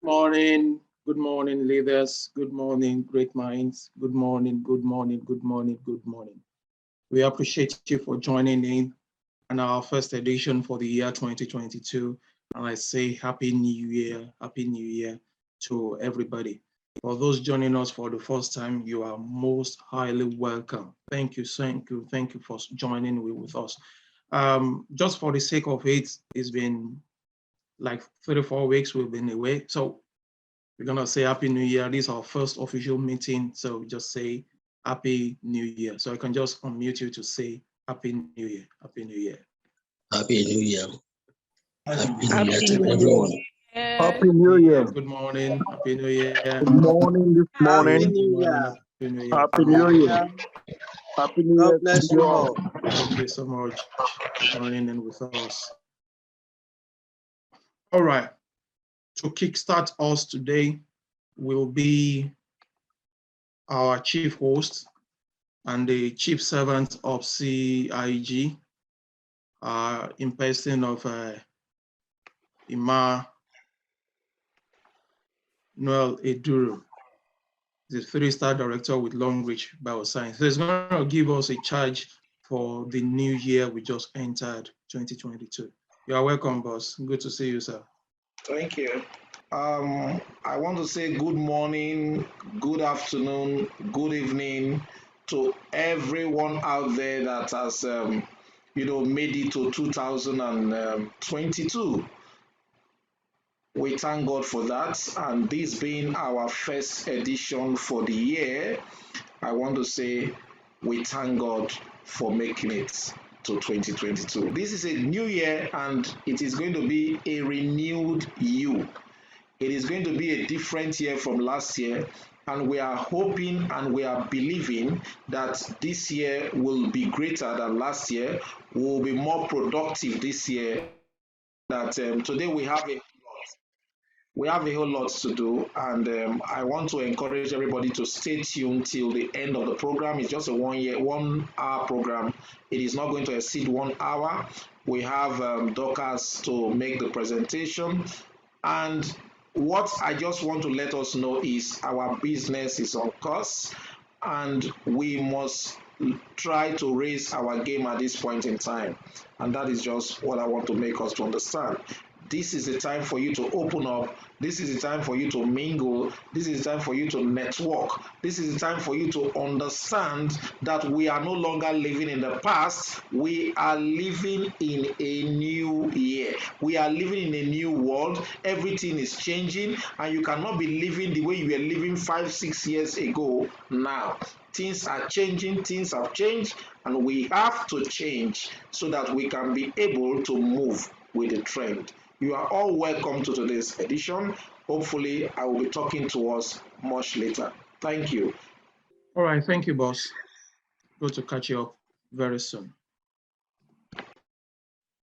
Good morning, leaders. Good morning, great minds. Good morning, good morning, good morning, good morning. We appreciate you for joining in on our first edition for the year 2022. And I say Happy New Year to everybody. For those joining us for the first time, you are most highly welcome. Thank you for joining with us. Just for the sake of it, it's been like 34 weeks we've been away. So we're gonna say Happy New Year. This is our first official meeting. So just say Happy New Year. So I can just unmute you to say Happy New Year. Happy New Year. Happy New Year. Happy New Year to everyone. Happy New Year. Good morning. Happy New Year. Good morning this morning. Happy New Year. Happy New Year. Happy New Year. Happy New Year. God bless you all. Thank you so much for joining in with us. All right. To kickstart us today will be our chief host and the chief servant of CIG, in person of Emma Noel Eduru, the 3-star director with LONGRICH Bioscience. So he's going to give us a charge for the new year we just entered, 2022. You are welcome, boss. Good to see you, sir. Thank you. I want to say good morning, good afternoon, good evening to everyone out there that has, made it to 2022. We thank God for that, and this being our first edition for the year, I want to say we thank God for making it to 2022. This is a new year, and it is going to be a renewed you. It is going to be a different year from last year, and we are hoping and we are believing that this year will be greater than last year. We will be more productive this year. That today we have a whole lot to do, and I want to encourage everybody to stay tuned till the end of the program. It's just a 1 hour program. It is not going to exceed 1 hour. We have Dorcas to make the presentation, and what I just want to let us know is our business is on course, and we must try to raise our game at this point in time. And that is just what I want to make us to understand. This is the time for you to open up. This is the time for you to mingle. This is the time for you to network. This is the time for you to understand that we are no longer living in the past. We are living in a new year. We are living in a new world. Everything is changing, and you cannot be living the way you were living 5-6 years ago now. Things are changing, things have changed, and we have to change so that we can be able to move with the trend. You are all welcome to today's edition. Hopefully, I will be talking to us much later. Thank you. All right, thank you, boss. Good to catch you up very soon.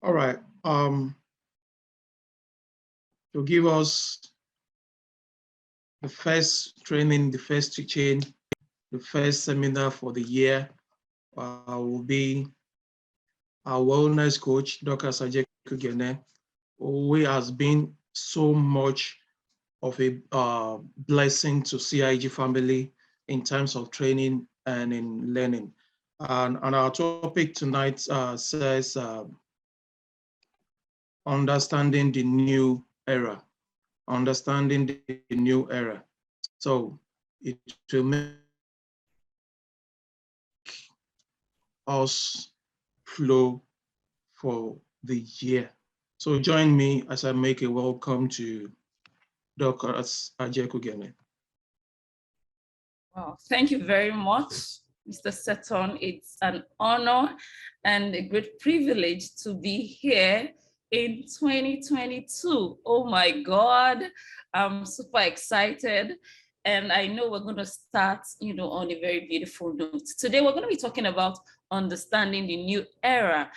All right, to give us the first training, the first teaching, the first seminar for the year will be our wellness coach, Dr. Sajekugene, who has been so much of a blessing to CIG family in terms of training and in learning. And our topic tonight says understanding the new era. Understanding the new era. So it will make us flow for the year. So join me as I make a welcome to Dr. Ajekugene. Wow, thank you very much, Mr. Seton. It's an honor and a great privilege to be here in 2022. Oh my God, I'm super excited. And I know we're going to start, on a very beautiful note. Today, we're going to be talking about understanding the new era.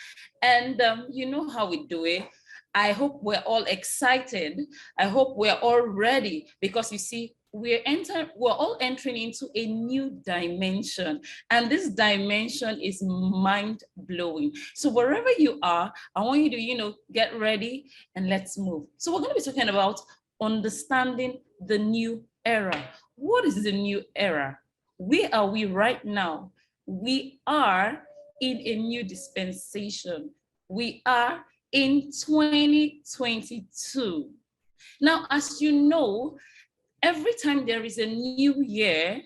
And you know how we do it. I hope we're all excited. I hope we're all ready, because you see, we're all entering into a new dimension, and this dimension is mind-blowing. So wherever you are, I want you to, get ready and let's move. So we're going to be talking about understanding the new era. What is the new era? Where are we right now? We are in a new dispensation. We are in 2022. Now, as you know, every time there is a new year,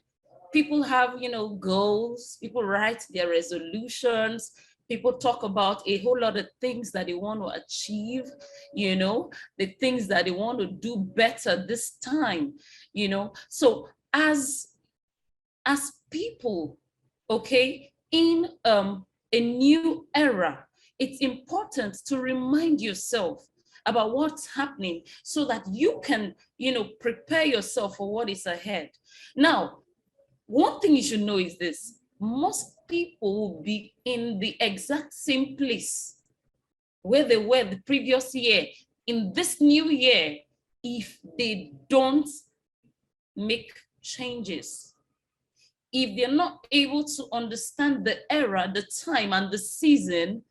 people have, goals, people write their resolutions, people talk about a whole lot of things that they want to achieve, the things that they want to do better this time, So as people, okay, in a new era, it's important to remind yourself about what's happening so that you can, prepare yourself for what is ahead. Now, one thing you should know is this: most people will be in the exact same place where they were the previous year in this new year if they don't make changes. If they're not able to understand the era, the time, and the season,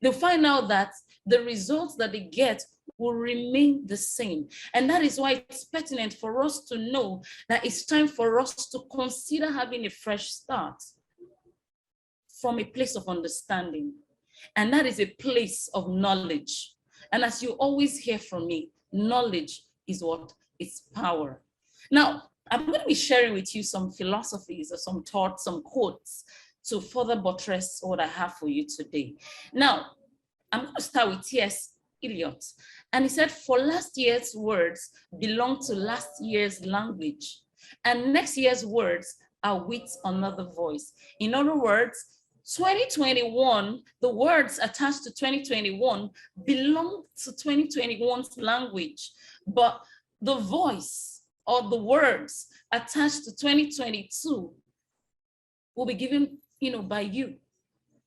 they'll find out that the results that they get will remain the same. And that is why it's pertinent for us to know that it's time for us to consider having a fresh start from a place of understanding. And that is a place of knowledge. And as you always hear from me, knowledge is what? It's power. Now, I'm going to be sharing with you some philosophies or some thoughts, some quotes to further buttress what I have for you today. Now, I'm going to start with T.S. Eliot. And he said, for last year's words belong to last year's language, and next year's words are with another voice. In other words, 2021, the words attached to 2021 belong to 2021's language, but the voice or the words attached to 2022 will be given, by you.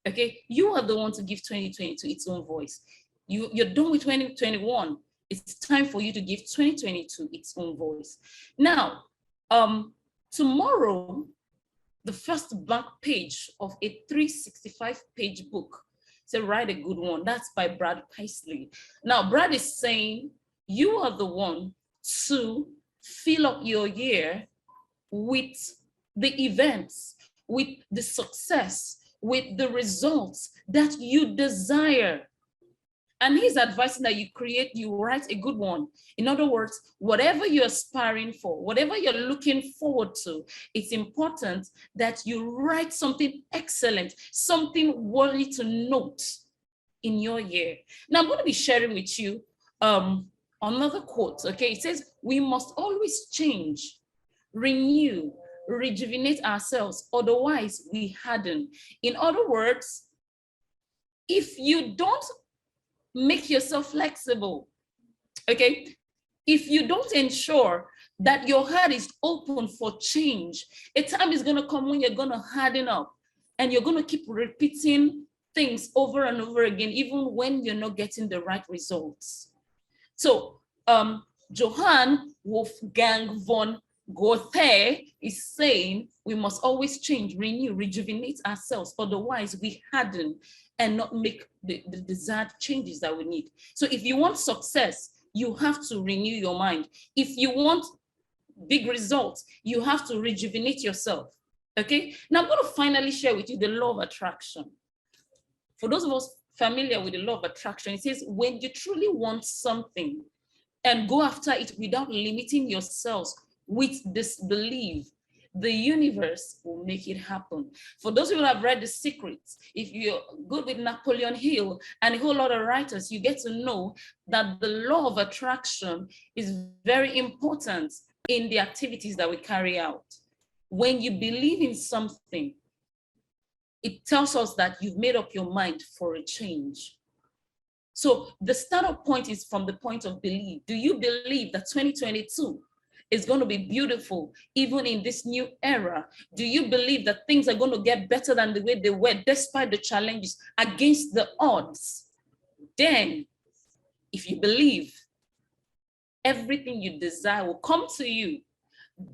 Okay, you are the one to give 2022 its own voice. You're done with 2021. It's time for you to give 2022 its own voice. Now, tomorrow, the first blank page of a 365-page book, so write a good one. That's by Brad Paisley. Now, Brad is saying you are the one to fill up your year with the events, with the success, with the results that you desire. And he's advising that you write a good one. In other words, whatever you're aspiring for, whatever you're looking forward to, it's important that you write something excellent, something worthy to note in your year. Now, I'm going to be sharing with you another quote, okay? It says, we must always change, renew, rejuvenate ourselves, otherwise we harden. In other words, if you don't make yourself flexible, okay? If you don't ensure that your heart is open for change, a time is gonna come when you're gonna harden up and you're gonna keep repeating things over and over again, even when you're not getting the right results. So Johann Wolfgang von Goethe is saying we must always change, renew, rejuvenate ourselves, otherwise we harden and not make the desired changes that we need. So if you want success, you have to renew your mind. If you want big results, you have to rejuvenate yourself, okay? Now I'm going to finally share with you the law of attraction. For those of us familiar with the law of attraction, it says when you truly want something and go after it without limiting yourselves with disbelief, the universe will make it happen. For those who have read The Secret, if you're good with Napoleon Hill and a whole lot of writers, you get to know that the law of attraction is very important in the activities that we carry out. When you believe in something, it tells us that you've made up your mind for a change. So the startup point is from the point of belief. Do you believe that 2022 is going to be beautiful even in this new era? Do you believe that things are going to get better than the way they were despite the challenges, against the odds? Then, if you believe, everything you desire will come to you,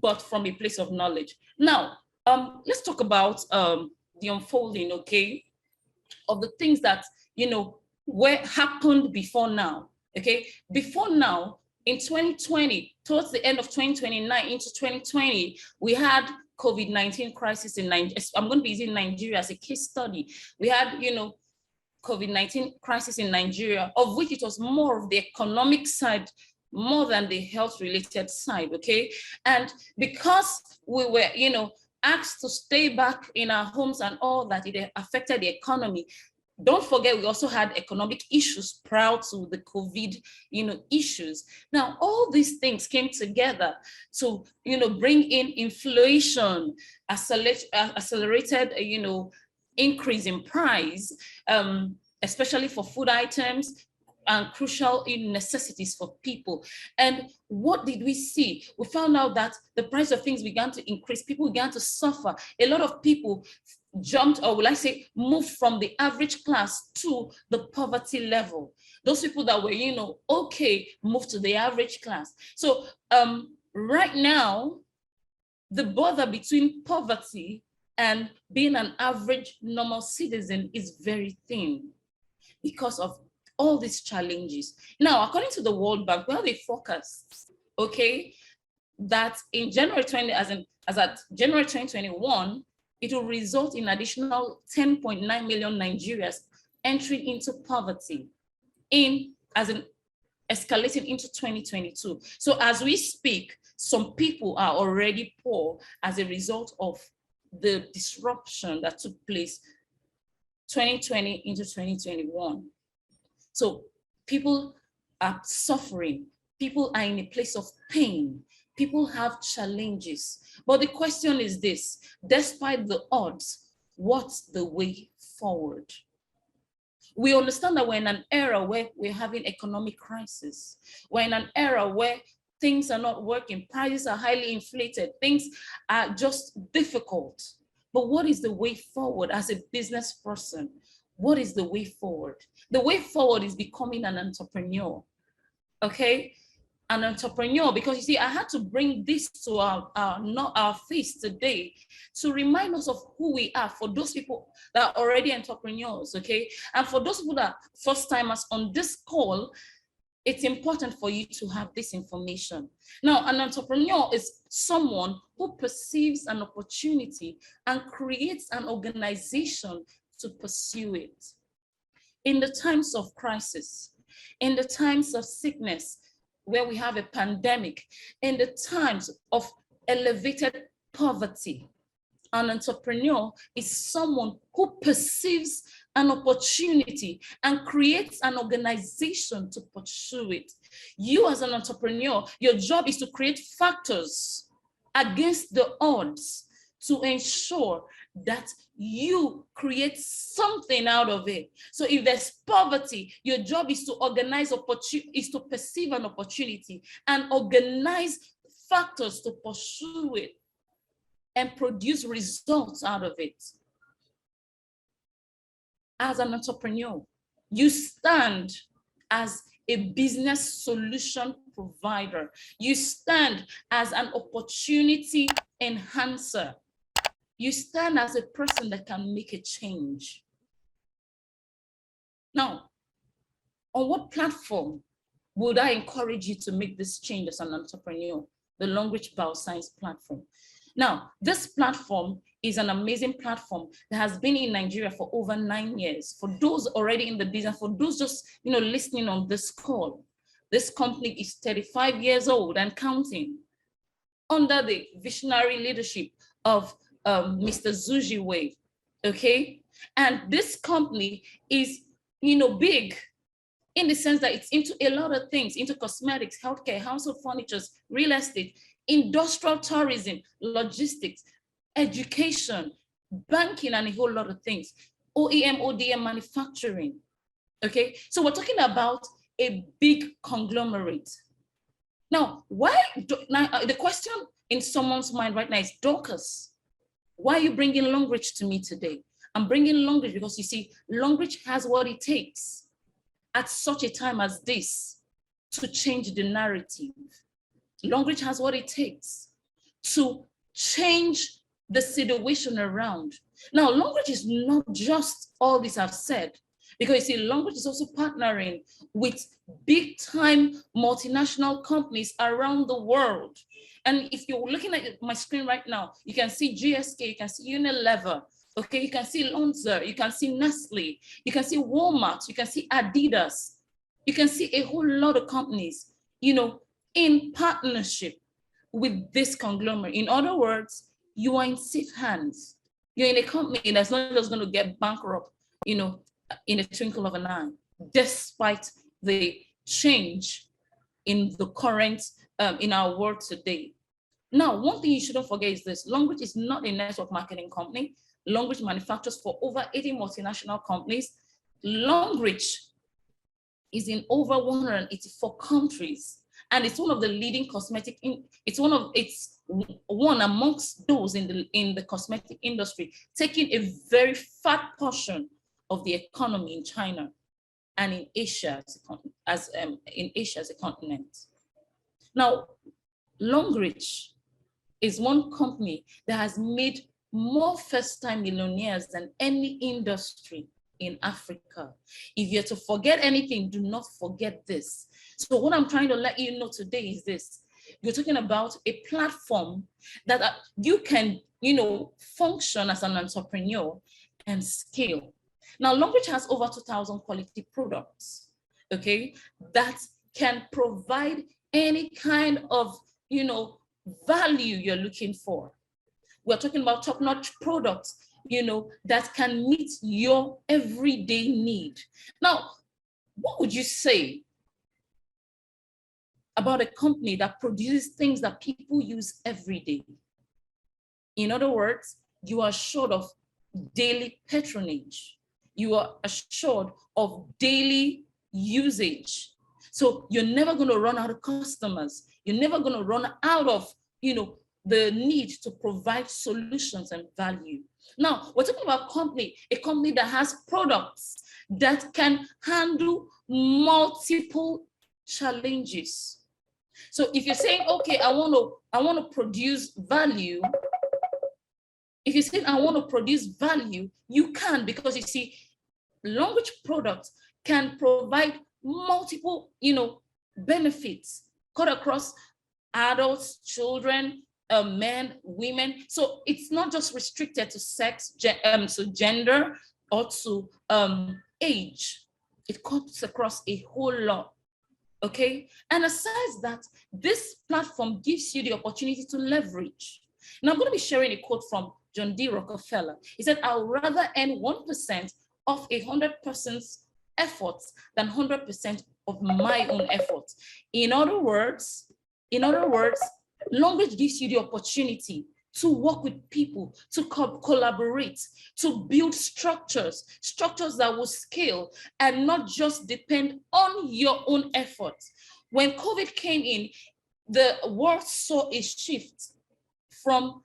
but from a place of knowledge. Now, let's talk about the unfolding, okay, of the things that, happened before now, okay? Before now, in 2020, towards the end of 2029 into 2020, we had COVID-19 crisis in Nigeria. I'm going to be using Nigeria as a case study. We had, COVID-19 crisis in Nigeria, of which it was more of the economic side more than the health-related side, okay? And because we were, asked to stay back in our homes and all that, it affected the economy. Don't forget, we also had economic issues prior to the COVID, issues. Now, all these things came together to, bring in inflation, accelerated, increase in price, especially for food items and crucial necessities for people. And what did we see? We found out that the price of things began to increase. People began to suffer. A lot of people jumped, or will I say, moved from the average class to the poverty level. Those people that were, okay, moved to the average class. So right now, the border between poverty and being an average normal citizen is very thin because of all these challenges. Now, according to the World Bank, we have a forecast, okay, that in January 20, as at January 2021, it will result in additional 10.9 million Nigerians entering into poverty, escalating into 2022. So as we speak, some people are already poor as a result of the disruption that took place 2020 into 2021. So people are suffering, people are in a place of pain, people have challenges. But the question is this: despite the odds, what's the way forward? We understand that we're in an era where we're having economic crisis. We're in an era where things are not working, prices are highly inflated, things are just difficult. But what is the way forward as a business person? What is the way forward? The way forward is becoming an entrepreneur, okay? An entrepreneur, because you see, I had to bring this to our face today to remind us of who we are for those people that are already entrepreneurs, okay? And for those people that are first timers on this call, it's important for you to have this information. Now, an entrepreneur is someone who perceives an opportunity and creates an organization to pursue it. In the times of crisis, in the times of sickness, where we have a pandemic, in the times of elevated poverty, an entrepreneur is someone who perceives an opportunity and creates an organization to pursue it. You as an entrepreneur, your job is to create factors against the odds to ensure that you create something out of it. So if there's poverty, your job is to organize is to perceive an opportunity and organize factors to pursue it and produce results out of it. As an entrepreneur, you stand as a business solution provider. You stand as an opportunity enhancer. You stand as a person that can make a change. Now, on what platform would I encourage you to make this change as an entrepreneur? The LONGRICH Bioscience platform. Now, this platform is an amazing platform that has been in Nigeria for over 9 years. For those already in the business, for those just listening on this call, this company is 35 years old and counting, under the visionary leadership of Mr. Zuji Wave, okay? And this company is, big in the sense that it's into a lot of things, into cosmetics, healthcare, household furniture, real estate, industrial tourism, logistics, education, banking, and a whole lot of things, OEM, ODM manufacturing, okay? So we're talking about a big conglomerate. Now, the question in someone's mind right now is, Dorcas, why are you bringing LONGRICH to me today? I'm bringing LONGRICH because you see, LONGRICH has what it takes at such a time as this to change the narrative. LONGRICH has what it takes to change the situation around. Now, LONGRICH is not just all this I've said. Because you see, LONGRICH is also partnering with big time multinational companies around the world. And if you're looking at my screen right now, you can see GSK, you can see Unilever, okay, you can see Lonza, you can see Nestle, you can see Walmart, you can see Adidas, you can see a whole lot of companies, you know, in partnership with this conglomerate. In other words, you are in safe hands. You're in a company that's not just going to get bankrupt, you know, in a twinkle of an eye, despite the change in the current, in our world today. Now, one thing you shouldn't forget is this: LONGRICH is not a network marketing company. LONGRICH manufactures for over 80 multinational companies. LONGRICH is in over 184 countries, and it's one of the leading cosmetic. It's one amongst those in the cosmetic industry, taking a very fat portion of the economy in China and in Asia as a continent. Now, LONGRICH is one company that has made more first-time millionaires than any industry in Africa. If you're to forget anything, do not forget this. So what I'm trying to let you know today is this: you're talking about a platform that you can, you know, function as an entrepreneur and scale. Now, LONGRICH has over 2,000 quality products, okay, that can provide any kind of, you know, value you're looking for. We're talking about top-notch products, you know, that can meet your everyday need. Now, what would you say about a company that produces things that people use every day? In other words, you are assured of daily patronage. You are assured of daily usage. So you're never going to run out of customers. You're never going to run out of, you know, the need to provide solutions and value. Now, we're talking about a company that has products that can handle multiple challenges. So if you're saying, okay, I want to produce value, if you say I want to produce value, you can, because you see, LONGRICH products can provide multiple, you know, benefits cut across adults, children, men, women. So it's not just restricted to sex, so gender, or to age. It cuts across a whole lot. Okay, and aside that, this platform gives you the opportunity to leverage. Now I'm going to be sharing a quote from John D. Rockefeller. He said, "I would rather earn 1% of 100 person's efforts than 100% of my own efforts." In other words, LONGRICH gives you the opportunity to work with people, to collaborate, to build structures that will scale and not just depend on your own efforts. When COVID came in, the world saw a shift from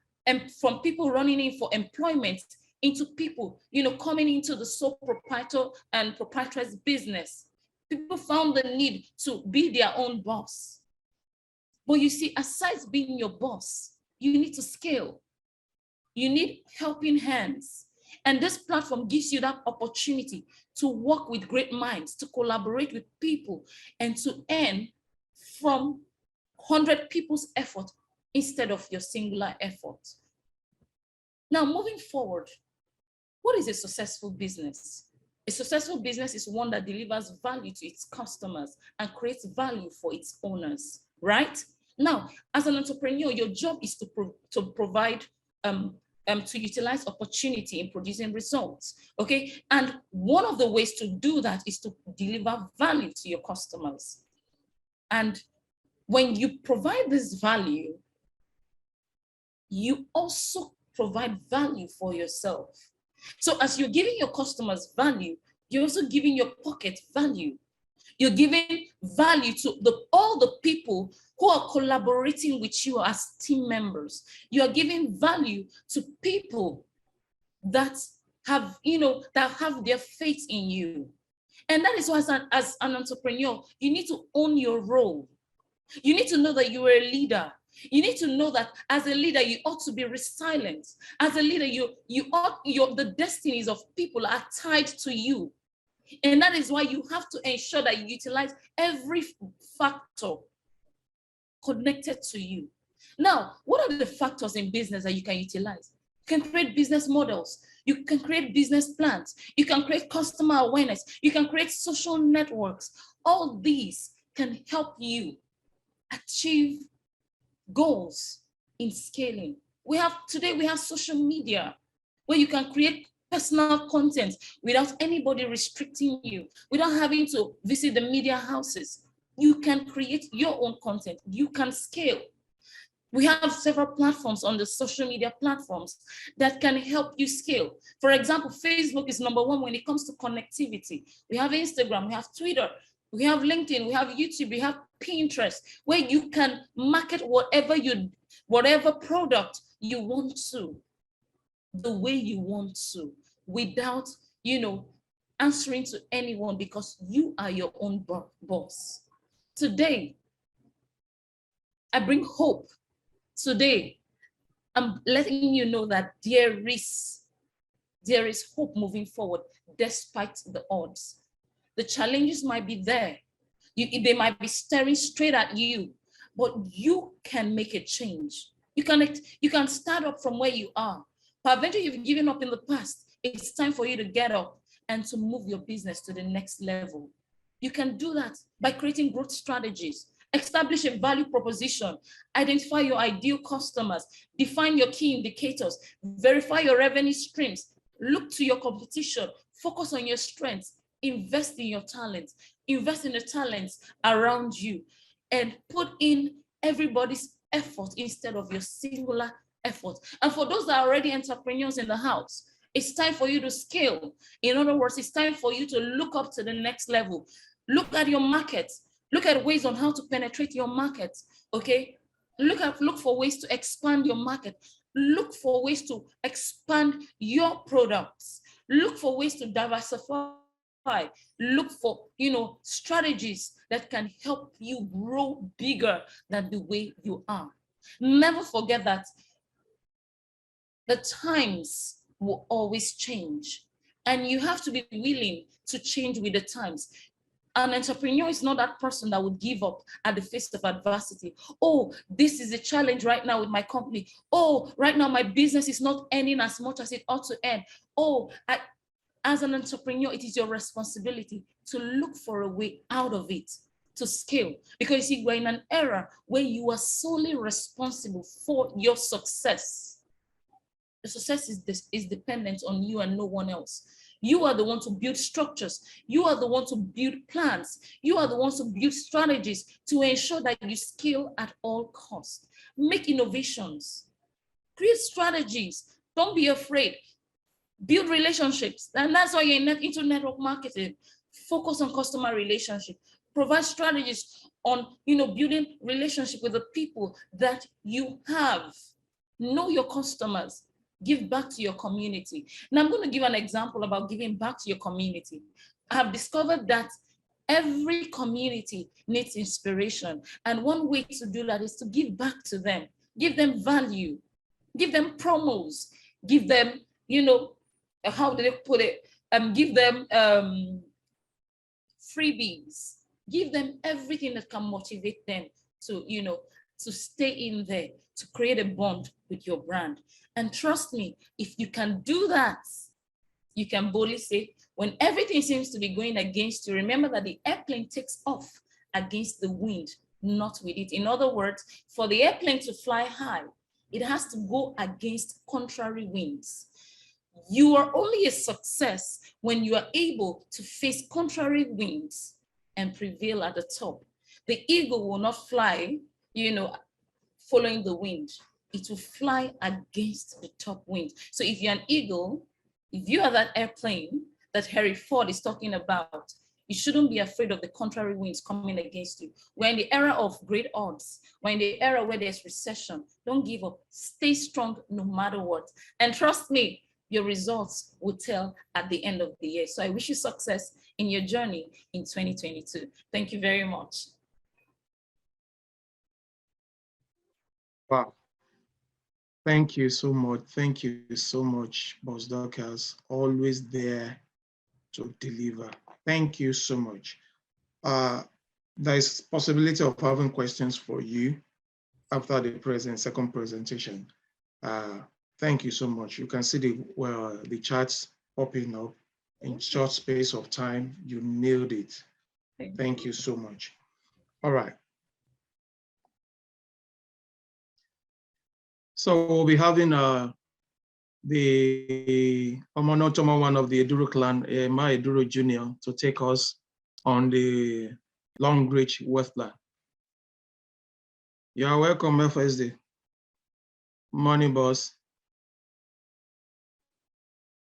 people running in for employment into people, you know, coming into the sole proprietor and proprietor's business. People found the need to be their own boss. But you see, aside being your boss, you need to scale. You need helping hands. And this platform gives you that opportunity to work with great minds, to collaborate with people, and to earn from 100 people's effort instead of your singular effort. Now, moving forward, what is a successful business? A successful business is one that delivers value to its customers and creates value for its owners, right? Now, as an entrepreneur, your job is to provide, to utilize opportunity in producing results, okay? And one of the ways to do that is to deliver value to your customers. And when you provide this value, you also provide value for yourself. So as you're giving your customers value, you're also giving your pocket value. You're giving value to all the people who are collaborating with you as team members. You are giving value to people that have, you know, that have their faith in you. And that is why as an entrepreneur, you need to own your role. You need to know that you are a leader. You need to know that as a leader, you ought to be resilient. As a leader, the destinies of people are tied to you. And that is why you have to ensure that you utilize every factor connected to you. Now, what are the factors in business that you can utilize? You can create business models. You can create business plans. You can create customer awareness. You can create social networks. All these can help you achieve goals in scaling. Today we have social media where you can create personal content without anybody restricting you, without having to visit the media houses. You can create your own content. You can scale. We have several platforms on the social media platforms that can help you scale. For example, Facebook is #1 when it comes to connectivity. We have Instagram, we have Twitter, we have LinkedIn, we have YouTube, we have Pinterest, where you can market whatever product you want to, the way you want to, without, answering to anyone, because you are your own boss. Today, I bring hope. Today, I'm letting you know that there is hope moving forward despite the odds. The challenges might be there. They might be staring straight at you, but you can make a change. You can start up from where you are. Peradventure you've given up in the past. It's time for you to get up and to move your business to the next level. You can do that by creating growth strategies. Establish a value proposition, identify your ideal customers, define your key indicators, verify your revenue streams, look to your competition, focus on your strengths, invest in your talents, invest in the talents around you, and put in everybody's effort instead of your singular effort. And for those that are already entrepreneurs in the house, it's time for you to scale. In other words, it's time for you to look up to the next level. Look at your market. Look at ways on how to penetrate your market, okay? Look for ways to expand your market. Look for ways to expand your products. Look for ways to diversify. Look for, strategies that can help you grow bigger than the way you are. Never forget that the times will always change, and you have to be willing to change with the times. An entrepreneur is not that person that would give up at the face of adversity. Oh, this is a challenge right now with my company. Oh, right now my business is not earning as much as it ought to earn. Oh, as an entrepreneur, it is your responsibility to look for a way out of it, to scale. Because you see, we're in an era where you are solely responsible for your success. The success is dependent on you and no one else. You are the one to build structures. You are the one to build plans. You are the ones to build strategies to ensure that you scale at all costs. Make innovations. Create strategies. Don't be afraid. Build relationships. And that's why you're into network marketing. Focus on customer relationship. Provide strategies on, building relationship with the people that you have. Know your customers. Give back to your community. Now I'm going to give an example about giving back to your community. I have discovered that every community needs inspiration. And one way to do that is to give back to them. Give them value. Give them promos. Give them, how do they put it? Give them freebies. Give them everything that can motivate them to, to stay in there, to create a bond with your brand. And trust me, if you can do that, you can boldly say, when everything seems to be going against you, remember that the airplane takes off against the wind, not with it. In other words, for the airplane to fly high, it has to go against contrary winds. You are only a success when you are able to face contrary winds and prevail at the top. The eagle will not fly, following the wind. It will fly against the top wind. So if you're an eagle, if you are that airplane that Harry Ford is talking about, you shouldn't be afraid of the contrary winds coming against you. We're in the era of great odds. We're in the era where there's recession. Don't give up. Stay strong no matter what. And trust me, your results will tell at the end of the year. So I wish you success in your journey in 2022. Thank you very much. Wow. Thank you so much. Thank you so much, Boss Dorcas. Always there to deliver. Thank you so much. There is possibility of having questions for you after the second presentation. Thank you so much. You can see the charts popping up in short space of time. You nailed it. Thank you so much. All right. So we'll be having the Omonotoma, one of the Eduru clan, my Eduru Jr., to take us on the LONGRICH Westland. You are welcome, FSD. Morning, boss.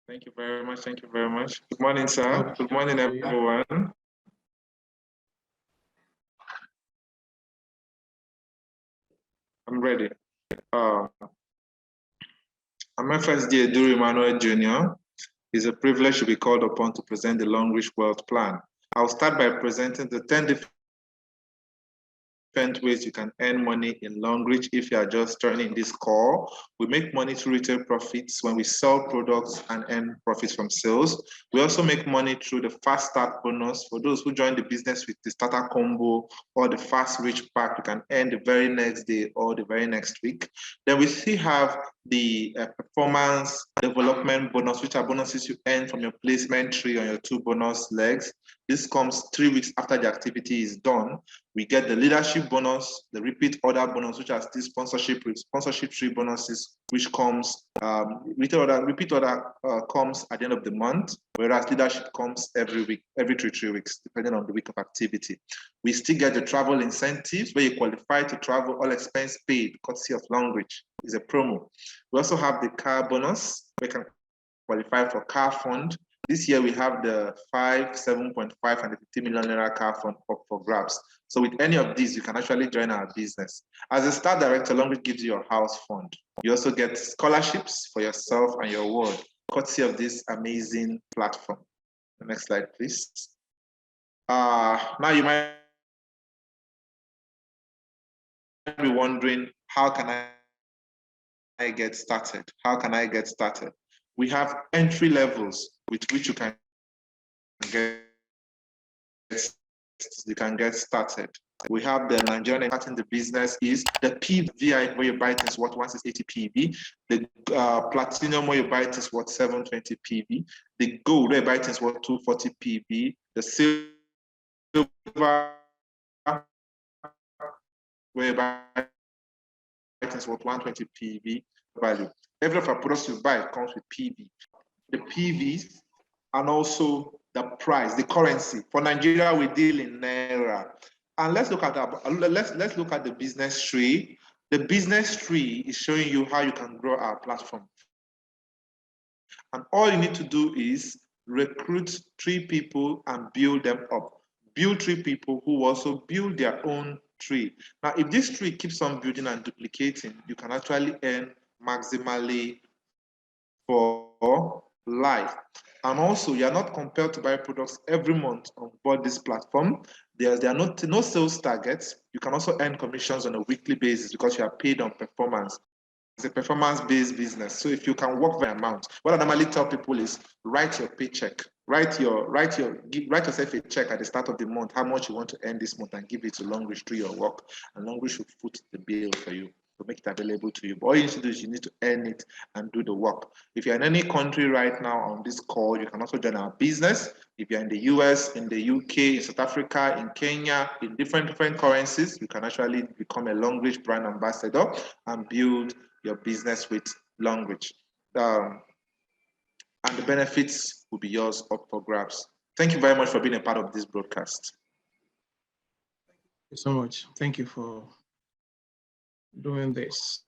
Thank you very much. Thank you very much. Good morning, sir. Good morning, everyone. I'm ready. I'm FSD Eduru Emmanuel Jr. It's a privilege to be called upon to present the LONGRICH Wealth Plan. I'll start by presenting the 10 different ways you can earn money in LONGRICH if you are just joining this call. We make money through retail profits when we sell products and earn profits from sales. We also make money through the fast start bonus. For those who join the business with the starter combo or the fast reach pack, you can earn the very next day or the very next week. Then we still have the performance development bonus, which are bonuses you earn from your placement tree on your 2 bonus legs. This comes 3 weeks after the activity is done. We get the leadership bonus, the repeat order bonus, which are still sponsorship tree bonuses, which comes, repeat order comes at the end of the month, whereas leadership comes every week, every 3 weeks, depending on the week of activity. We still get the travel incentives where you qualify to travel, all expense paid, courtesy of LONGRICH. Is a promo. We also have the car bonus, where you can qualify for car fund. This year we have the 5, 7.5, and the 50 million naira car fund up for grabs. So with any of these, you can actually join our business. As a star director, LONGRICH gives you your house fund. You also get scholarships for yourself and your ward, courtesy of this amazing platform. The next slide, please. Now you might be wondering, how can I get started? How can I get started? We have entry levels with which you can get started. We have the Nigerian starting the business is the PVI where you buy things worth 180 PV, the Platinum where you buy things worth 720 PV, the Gold where you buy things worth 240 PV, the Silver where you buy things worth 120 PV value. Every of our products you buy comes with PV. The PVs and also the price, the currency. For Nigeria, we deal in Naira. And let's look at the business tree. The business tree is showing you how you can grow our platform. And all you need to do is recruit 3 people and build them up. Build 3 people who also build their own tree. Now, if this tree keeps on building and duplicating, you can actually earn maximally for life. And also, you are not compelled to buy products every month on board this platform. There are no sales targets. You can also earn commissions on a weekly basis because you are paid on performance. It's a performance-based business. So if you can work by amount, what I normally tell people is write your paycheck. Write yourself a check at the start of the month, how much you want to earn this month, and give it to LONGRICH through your work. And LONGRICH will foot the bill for you to make it available to you. But all you need to do is you need to earn it and do the work. If you're in any country right now on this call, you can also join our business. If you're in the US, in the UK, in South Africa, in Kenya, in different currencies, you can actually become a LONGRICH brand ambassador and build your business with LONGRICH. And the benefits will be yours up for grabs. Thank you very much for being a part of this broadcast. Thank you so much. Thank you for doing this.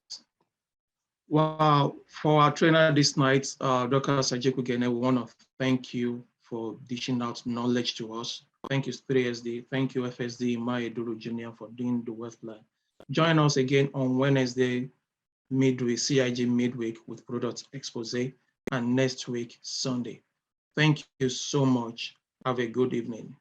Well, for our trainer this night, Dr. Sajeku Gene, we want to thank you for dishing out knowledge to us. Thank you, 3SD. Thank you, FSD, Maya Duru Jr. for doing the wealth plan. Join us again on Wednesday, midweek, CIG midweek with product expose, and next week, Sunday. Thank you so much. Have a good evening.